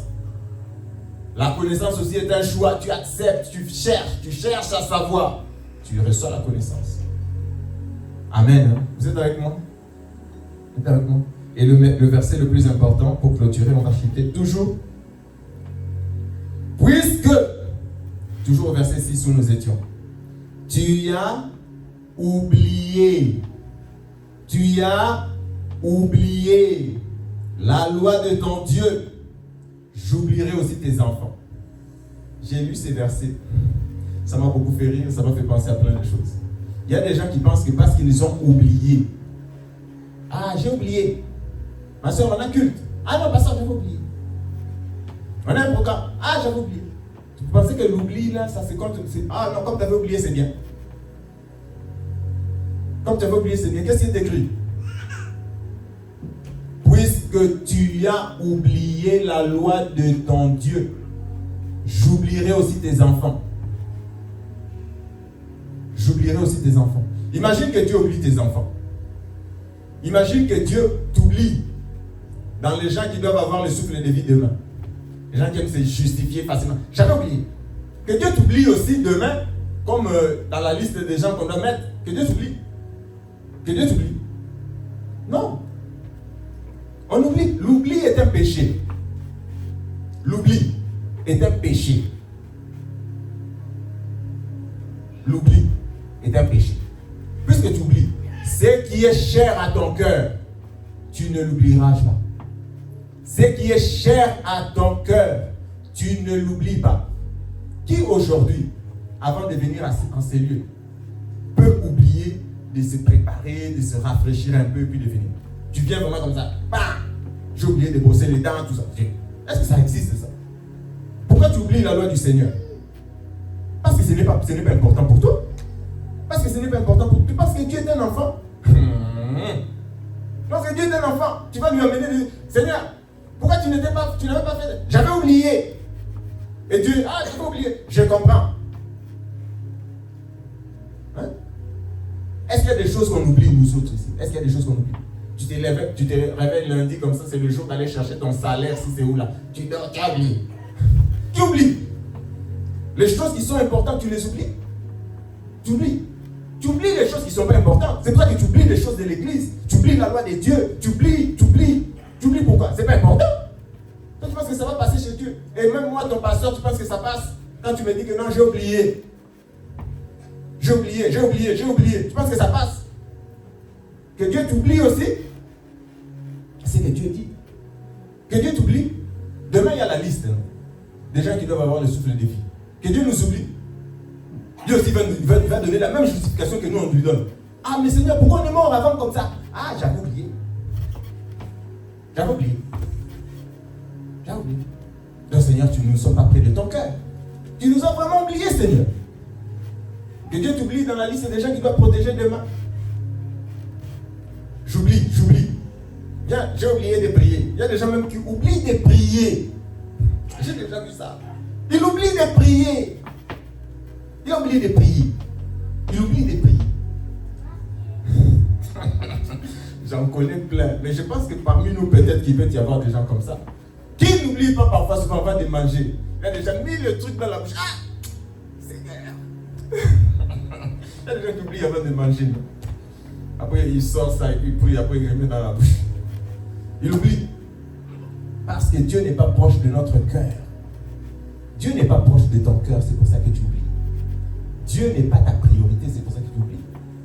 La connaissance aussi est un choix. Tu acceptes, tu cherches à savoir. Tu reçois la connaissance. Amen. Vous êtes avec moi? Vous êtes avec moi? Et le verset le plus important pour clôturer, on va citer toujours. Puisque, toujours au verset 6 où nous étions, tu as oublié la loi de ton Dieu, j'oublierai aussi tes enfants. J'ai lu ces versets. Ça m'a beaucoup fait rire, ça m'a fait penser à plein de choses. Il y a des gens qui pensent que parce qu'ils ont oublié. J'ai oublié. Ma soeur, on a culte. Non, pasteur, j'avais oublié. On a un programme. J'avais oublié. Tu pensais que l'oubli, là, ça se compte. Non, comme tu avais oublié, c'est bien. Comme tu avais oublié, c'est bien. Qu'est-ce qui est écrit? Puisque tu as oublié la loi de ton Dieu, j'oublierai aussi tes enfants. J'oublierai aussi tes enfants. Imagine que Dieu oublie tes enfants. Imagine que Dieu t'oublie dans les gens qui doivent avoir le souffle de vie demain. Les gens qui aiment se justifier facilement. J'avais oublié. Que Dieu t'oublie aussi demain, comme dans la liste des gens qu'on doit mettre. Que Dieu t'oublie. Que Dieu t'oublie. Non. On oublie. L'oubli est un péché. L'oubli est un péché. L'oubli est un péché. Puisque tu oublies, ce qui est cher à ton cœur, tu ne l'oublieras pas. Ce qui est cher à ton cœur, tu ne l'oublies pas. Qui aujourd'hui, avant de venir en ces lieux, peut oublier de se préparer, de se rafraîchir un peu et puis de venir? Tu viens vraiment comme ça, bam, j'ai oublié de brosser les dents, tout ça. Est-ce que ça existe ça? Pourquoi tu oublies la loi du Seigneur? Parce que ce n'est pas important pour toi. Parce que ce n'est pas important pour toi. Parce que Dieu est un enfant. Parce que Dieu est un enfant. Tu vas lui amener le Seigneur. Pourquoi tu n'avais pas fait? J'avais oublié. Et Dieu, j'ai pas oublié. Je comprends. Hein? Est-ce qu'il y a des choses qu'on oublie, nous autres ici? Est-ce qu'il y a des choses qu'on oublie? Tu te réveilles lundi comme ça, c'est le jour d'aller chercher ton salaire, si c'est où là. Tu dors, tu as oublié. Tu oublies. Les choses qui sont importantes, tu les oublies. Tu oublies. Tu oublies les choses qui ne sont pas importantes. C'est pour ça que tu oublies les choses de l'église. Tu oublies la loi de Dieu. Tu oublies. Pourquoi? C'est pas important. Toi, tu penses que ça va passer chez Dieu. Et même moi, ton pasteur, tu penses que ça passe quand tu me dis que non, j'ai oublié. J'ai oublié. Tu penses que ça passe? Que Dieu t'oublie aussi? C'est que Dieu dit. Que Dieu t'oublie. Demain, il y a la liste des gens qui doivent avoir le souffle de vie. Que Dieu nous oublie. Dieu aussi va donner la même justification que nous on lui donne. Ah mais Seigneur, pourquoi on est mort avant comme ça? Ah, j'avais oublié. Donc Seigneur, tu ne nous sommes pas près de ton cœur. Tu nous as vraiment oublié, Seigneur. Que Dieu t'oublie dans la liste des gens qui doivent protéger demain. J'oublie. Bien, j'ai oublié de prier. Il y a des gens même qui oublient de prier. J'ai déjà vu ça. Ils oublient de prier. Il a oublié de prier. J'en connais plein. Mais je pense que parmi nous, peut-être qu'il peut y avoir des gens comme ça. Qui n'oublie pas parfois souvent avant de manger. Il y a déjà mis le truc dans la bouche. Ah, Seigneur. Il y a des gens qui oublient avant de manger. Après, il sort ça, il prie, après il remet dans la bouche. Il oublie. Parce que Dieu n'est pas proche de notre cœur. Dieu n'est pas proche de ton cœur, c'est pour ça que tu oublies. Dieu n'est pas ta priorité, c'est pour ça que tu oublies.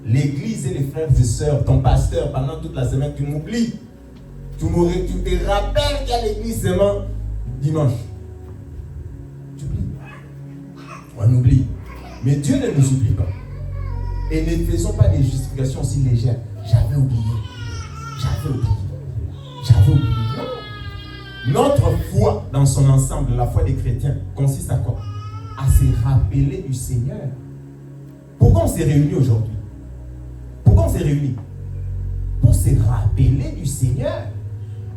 L'église et les frères et sœurs, ton pasteur, pendant toute la semaine, tu m'oublies. Tu te rappelles qu'il y a l'église seulement dimanche. Tu oublies. On oublie. Mais Dieu ne nous oublie pas. Et ne faisons pas des justifications si légères. J'avais oublié. Non. Notre foi dans son ensemble, la foi des chrétiens, consiste à quoi? À se rappeler du Seigneur. Pourquoi on s'est réunis aujourd'hui? Pourquoi on s'est réunis? Pour se rappeler du Seigneur.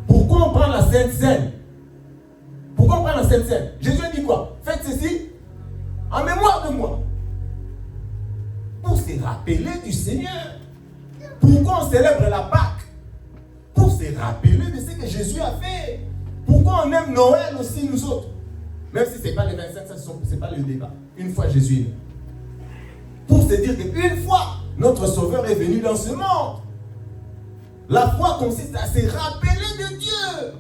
Pourquoi on prend la Sainte Seine? Jésus a dit quoi? Faites ceci en mémoire de moi. Pour se rappeler du Seigneur. Pourquoi on célèbre la Pâque? Pour se rappeler de ce que Jésus a fait. Pourquoi on aime Noël aussi, nous autres? Même si ce n'est pas les 25, ce n'est pas le débat. Une fois Jésus est né. Pour se dire qu'une fois, notre Sauveur est venu dans ce monde. La foi consiste à se rappeler de Dieu.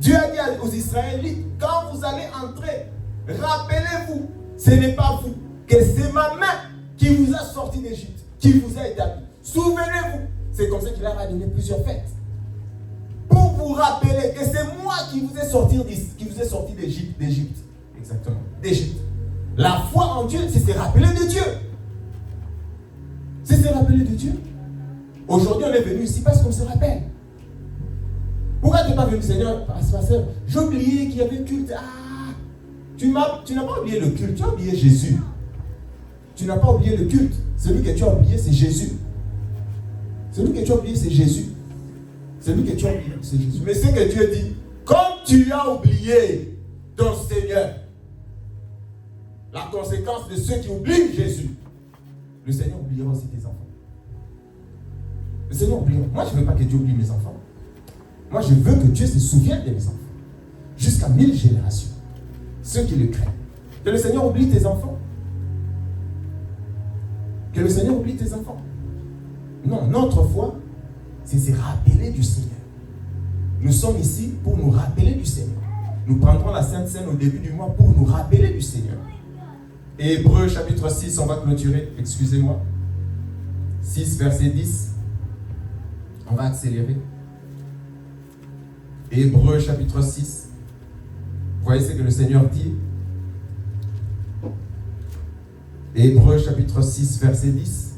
Dieu a dit aux Israélites, quand vous allez entrer, rappelez-vous, ce n'est pas vous, que c'est ma main qui vous a sorti d'Égypte, qui vous a établi. Souvenez-vous, c'est comme ça qu'il leur a donné plusieurs fêtes. Pour vous rappeler que c'est moi qui vous ai sorti d'Égypte. Exactement, d'Égypte. La foi en Dieu, c'est se rappeler de Dieu. Aujourd'hui, on est venu ici parce qu'on se rappelle. Pourquoi tu n'es pas venu, Seigneur? Pasteur, j'ai oublié qu'il y avait un culte. Ah, tu n'as pas oublié le culte, tu as oublié Jésus. Tu n'as pas oublié le culte. Celui que tu as oublié, c'est Jésus. Mais c'est que Dieu dit, comme tu as oublié ton Seigneur, la conséquence de ceux qui oublient Jésus, le Seigneur oubliera aussi tes enfants. Le Seigneur oubliera. Moi, je ne veux pas que Dieu oublie mes enfants. Moi, je veux que Dieu se souvienne de mes enfants. Jusqu'à 1000 générations. Ceux qui le craignent. Que le Seigneur oublie tes enfants. Non, notre foi, c'est se rappeler du Seigneur. Nous sommes ici pour nous rappeler du Seigneur. Nous prendrons la Sainte Seine au début du mois pour nous rappeler du Seigneur. Hébreux chapitre 6, on va clôturer, excusez-moi. 6, verset 10. On va accélérer. Hébreux chapitre 6. Vous voyez ce que le Seigneur dit? Hébreux chapitre 6, verset 10.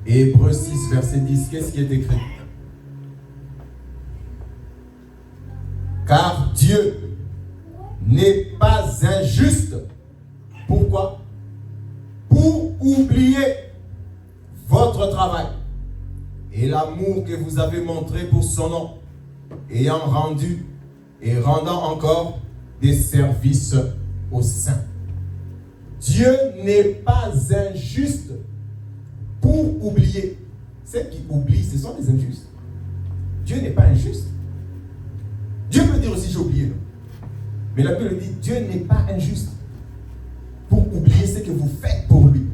Hébreux 6, verset 10. Qu'est-ce qui est écrit? Car Dieu n'est pas injuste. Pourquoi? Pour oublier votre travail et l'amour que vous avez montré pour son nom, ayant rendu et rendant encore des services aux saints. Dieu n'est pas injuste pour oublier. Ceux qui oublient, ce sont les injustes. Dieu n'est pas injuste. Dieu peut dire aussi j'ai oublié. Mais la Bible dit Dieu n'est pas injuste pour oublier ce que vous faites pour lui.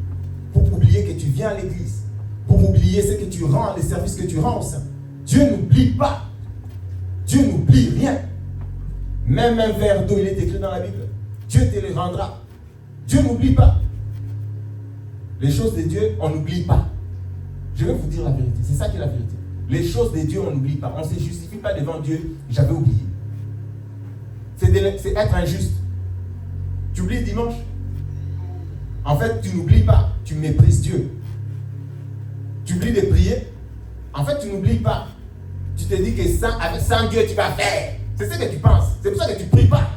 Pour oublier que tu viens à l'église. Pour oublier ce que tu rends, les services que tu rends au sein. Dieu n'oublie pas. Dieu n'oublie rien. Même un verre d'eau, il est écrit dans la Bible. Dieu te le rendra. Dieu n'oublie pas. Les choses de Dieu, on n'oublie pas. Je vais vous dire la vérité. C'est ça qui est la vérité. Les choses de Dieu, on n'oublie pas. On ne se justifie pas devant Dieu. J'avais oublié. C'est être injuste. Tu oublies dimanche. En fait, tu n'oublies pas. Tu méprises Dieu. Tu oublies de prier. En fait, tu n'oublies pas. Tu te dis que sans Dieu, tu vas faire. C'est ce que tu penses. C'est pour ça que tu ne pries pas.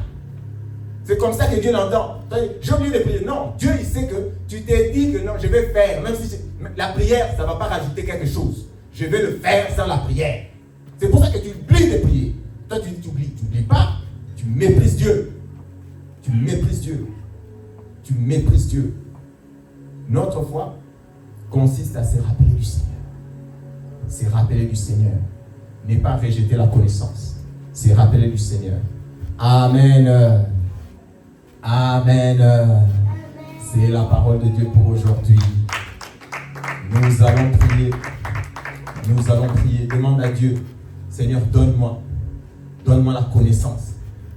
C'est comme ça que Dieu l'entend. J'ai oublié de prier. Non, Dieu, il sait que tu t'es dit que non, je vais faire. Même si la prière, ça ne va pas rajouter quelque chose. Je vais le faire sans la prière. C'est pour ça que tu oublies de prier. Toi, tu n'oublies pas. Tu méprises Dieu. Tu méprises Dieu. Tu méprises Dieu. Notre foi consiste à se rappeler du Seigneur. Se rappeler du Seigneur. N'est pas rejeter la connaissance. Se rappeler du Seigneur. Amen. Amen. C'est la parole de Dieu pour aujourd'hui. Nous allons prier. Nous allons prier. Demande à Dieu, Seigneur, donne-moi la connaissance,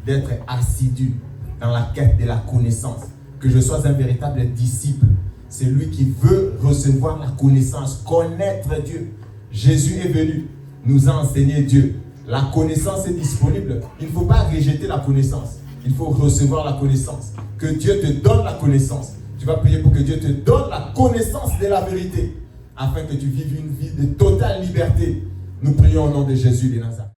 d'être assidu dans la quête de la connaissance, que je sois un véritable disciple, celui qui veut recevoir la connaissance, connaître Dieu. Jésus est venu nous a enseigné Dieu. La connaissance est disponible. Il ne faut pas rejeter la connaissance. Il faut recevoir la connaissance. Que Dieu te donne la connaissance. Tu vas prier pour que Dieu te donne la connaissance de la vérité, afin que tu vives une vie de totale liberté. Nous prions au nom de Jésus de Nazareth.